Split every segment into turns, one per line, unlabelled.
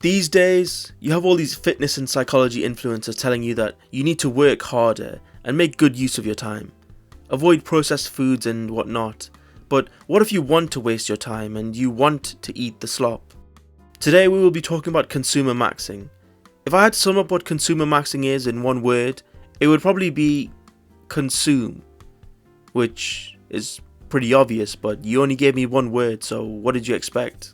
These days, you have all these fitness and psychology influencers telling you that you need to work harder and make good use of your time. Avoid processed foods and whatnot. But what if you want to waste your time and you want to eat the slop? Today we will be talking about consumer maxing. If I had to sum up what consumer maxing is in one word, it would probably be consume. Which is pretty obvious, but you only gave me one word, so what did you expect?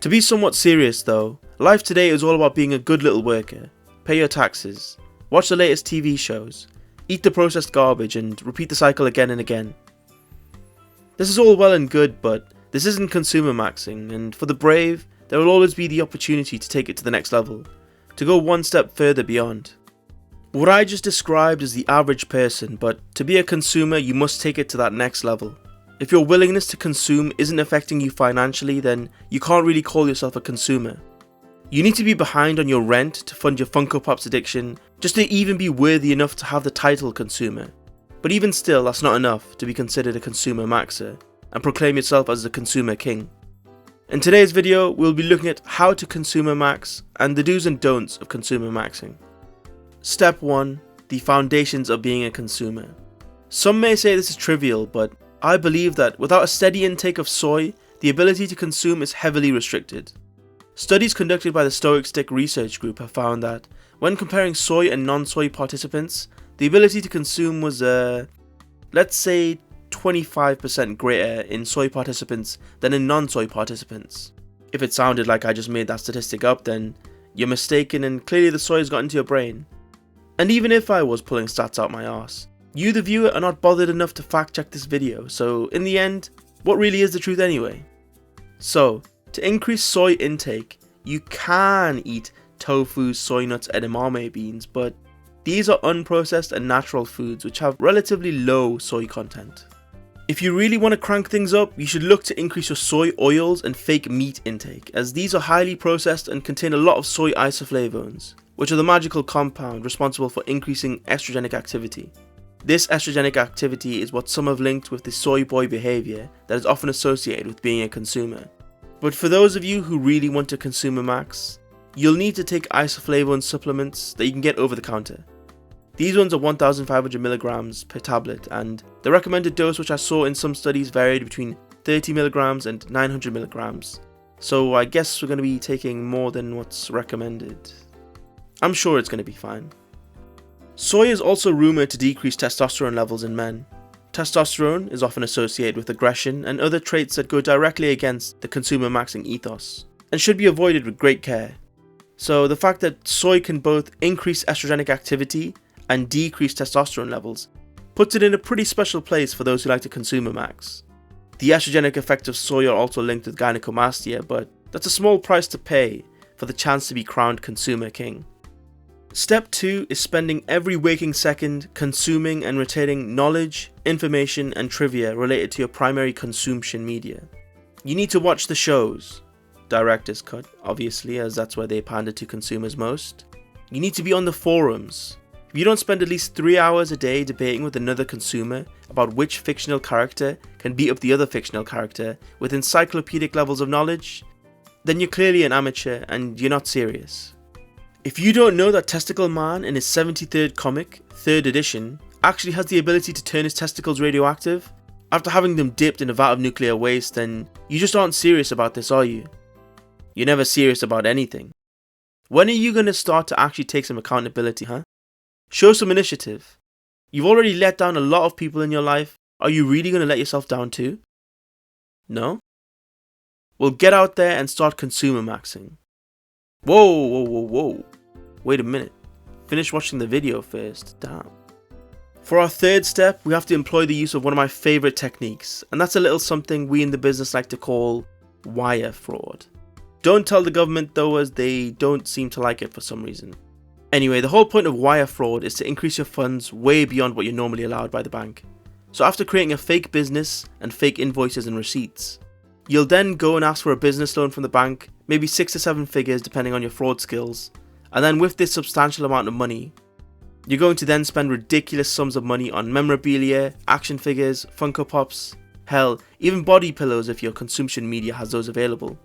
To be somewhat serious though, life today is all about being a good little worker. Pay your taxes, watch the latest TV shows, eat the processed garbage and repeat the cycle again and again. This is all well and good, but this isn't consumer maxing, and for the brave, there will always be the opportunity to take it to the next level, to go one step further beyond. What I just described is the average person, but to be a consumer you must take it to that next level. If your willingness to consume isn't affecting you financially, then you can't really call yourself a consumer. You need to be behind on your rent to fund your Funko Pops addiction, just to even be worthy enough to have the title consumer. But even still, that's not enough to be considered a consumer maxer, and proclaim yourself as the consumer king. In today's video, we'll be looking at how to consumer max, and the do's and don'ts of consumer maxing. Step 1. The foundations of being a consumer. Some may say this is trivial, but I believe that without a steady intake of soy, the ability to consume is heavily restricted. Studies conducted by the Stoic Stick Research Group have found that when comparing soy and non-soy participants, the ability to consume was, let's say 25% greater in soy participants than in non-soy participants. If it sounded like I just made that statistic up, then you're mistaken and clearly the soy has got into your brain. And even if I was pulling stats out my arse, you the viewer are not bothered enough to fact check this video, so in the end, what really is the truth anyway? So, to increase soy intake, you can eat tofu, soy nuts, edamame beans, but these are unprocessed and natural foods which have relatively low soy content. If you really want to crank things up, you should look to increase your soy oils and fake meat intake, as these are highly processed and contain a lot of soy isoflavones, which are the magical compound responsible for increasing estrogenic activity. This estrogenic activity is what some have linked with the soy boy behaviour that is often associated with being a consumer. But for those of you who really want to consumer max, you'll need to take isoflavone supplements that you can get over the counter. These ones are 1500 milligrams per tablet, and the recommended dose which I saw in some studies varied between 30 milligrams and 900 milligrams. So I guess we're going to be taking more than what's recommended. I'm sure it's going to be fine. Soy is also rumoured to decrease testosterone levels in men. Testosterone is often associated with aggression and other traits that go directly against the consumer maxing ethos, and should be avoided with great care. So the fact that soy can both increase estrogenic activity and decrease testosterone levels puts it in a pretty special place for those who like to consumer max. The estrogenic effects of soy are also linked with gynecomastia, but that's a small price to pay for the chance to be crowned consumer king. Step 2 is spending every waking second consuming and retaining knowledge, information and trivia related to your primary consumption media. You need to watch the shows, director's cut obviously, as that's where they pander to consumers most. You need to be on the forums. If you don't spend at least 3 hours a day debating with another consumer about which fictional character can beat up the other fictional character with encyclopedic levels of knowledge, then you're clearly an amateur and you're not serious. If you don't know that Testicle Man in his 73rd comic, 3rd edition, actually has the ability to turn his testicles radioactive after having them dipped in a vat of nuclear waste, then you just aren't serious about this, are you? You're never serious about anything. When are you going to start to actually take some accountability, huh? Show some initiative. You've already let down a lot of people in your life. Are you really going to let yourself down too? No? Well, get out there and start consumer maxing. Whoa. Wait a minute. Finish watching the video first. Damn. For our third step, we have to employ the use of one of my favourite techniques, and that's a little something we in the business like to call wire fraud. Don't tell the government though, as they don't seem to like it for some reason. Anyway, the whole point of wire fraud is to increase your funds way beyond what you're normally allowed by the bank. So after creating a fake business and fake invoices and receipts, you'll then go and ask for a business loan from the bank, maybe 6 to 7 figures depending on your fraud skills, and then with this substantial amount of money, you're going to then spend ridiculous sums of money on memorabilia, action figures, Funko Pops, hell, even body pillows if your consumption media has those available.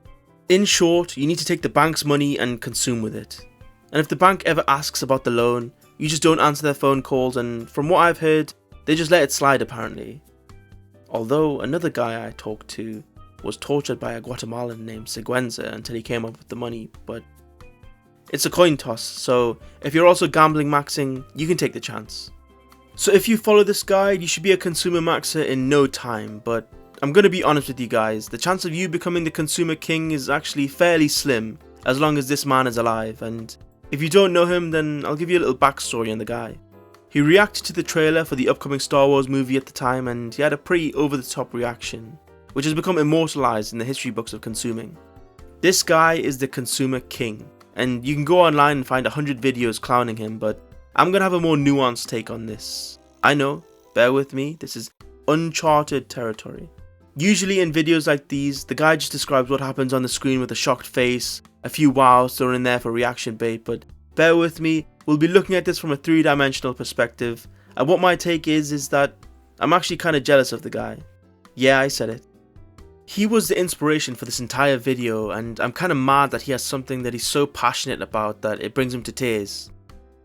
In short, you need to take the bank's money and consume with it. And if the bank ever asks about the loan, you just don't answer their phone calls, and from what I've heard, they just let it slide apparently. Although another guy I talked to was tortured by a Guatemalan named Seguenza until he came up with the money, but it's a coin toss, so if you're also gambling maxing, you can take the chance. So if you follow this guide, you should be a consumer maxer in no time, but I'm gonna be honest with you guys, the chance of you becoming the consumer king is actually fairly slim, as long as this man is alive, and if you don't know him, then I'll give you a little backstory on the guy. He reacted to the trailer for the upcoming Star Wars movie at the time, and he had a pretty over-the-top reaction, which has become immortalized in the history books of consuming. This guy is the consumer king, and you can go online and find 100 videos clowning him, but I'm gonna have a more nuanced take on this. I know, bear with me, this is uncharted territory. Usually in videos like these, the guy just describes what happens on the screen with a shocked face, a few wows thrown in there for reaction bait, but bear with me, we'll be looking at this from a three-dimensional perspective, and what my take is that I'm actually kinda jealous of the guy. Yeah, I said it. He was the inspiration for this entire video, and I'm kinda mad that he has something that he's so passionate about that it brings him to tears.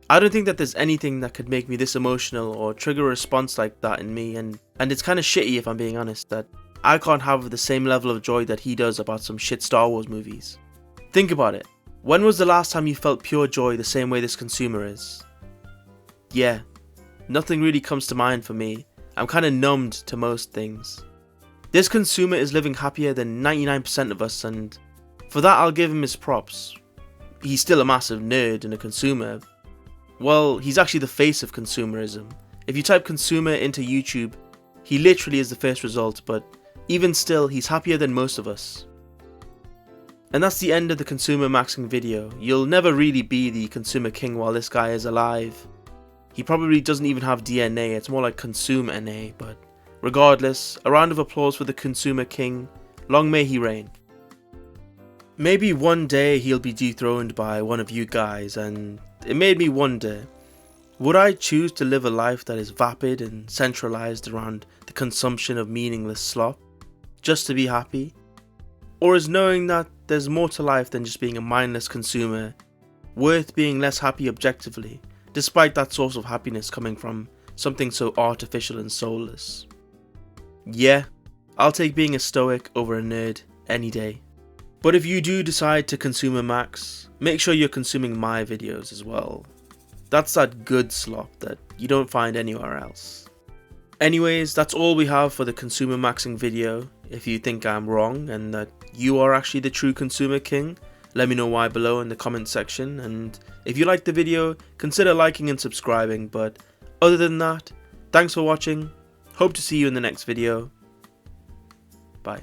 I don't think that there's anything that could make me this emotional or trigger a response like that in me, and it's kinda shitty if I'm being honest, that I can't have the same level of joy that he does about some shit Star Wars movies. Think about it. When was the last time you felt pure joy the same way this consumer is? Yeah, nothing really comes to mind for me. I'm kinda numbed to most things. This consumer is living happier than 99% of us, and for that I'll give him his props. He's still a massive nerd and a consumer. Well, he's actually the face of consumerism. If you type consumer into YouTube, he literally is the first result, but even still, he's happier than most of us. And that's the end of the Consoomer Maxxing video. You'll never really be the consumer king while this guy is alive. He probably doesn't even have DNA, it's more like consume NA, but regardless, a round of applause for the consumer king. Long may he reign. Maybe one day he'll be dethroned by one of you guys, and it made me wonder, would I choose to live a life that is vapid and centralized around the consumption of meaningless slop, just to be happy? Or is knowing that there's more to life than just being a mindless consumer worth being less happy objectively, despite that source of happiness coming from something so artificial and soulless? Yeah, I'll take being a stoic over a nerd any day. But if you do decide to consumer max, make sure you're consuming my videos as well. That's that good slop that you don't find anywhere else. Anyways, that's all we have for the consumer maxing video. If you think I'm wrong and that you are actually the true consumer king, let me know why below in the comment section, and if you liked the video, consider liking and subscribing. But other than that, thanks for watching, hope to see you in the next video, bye.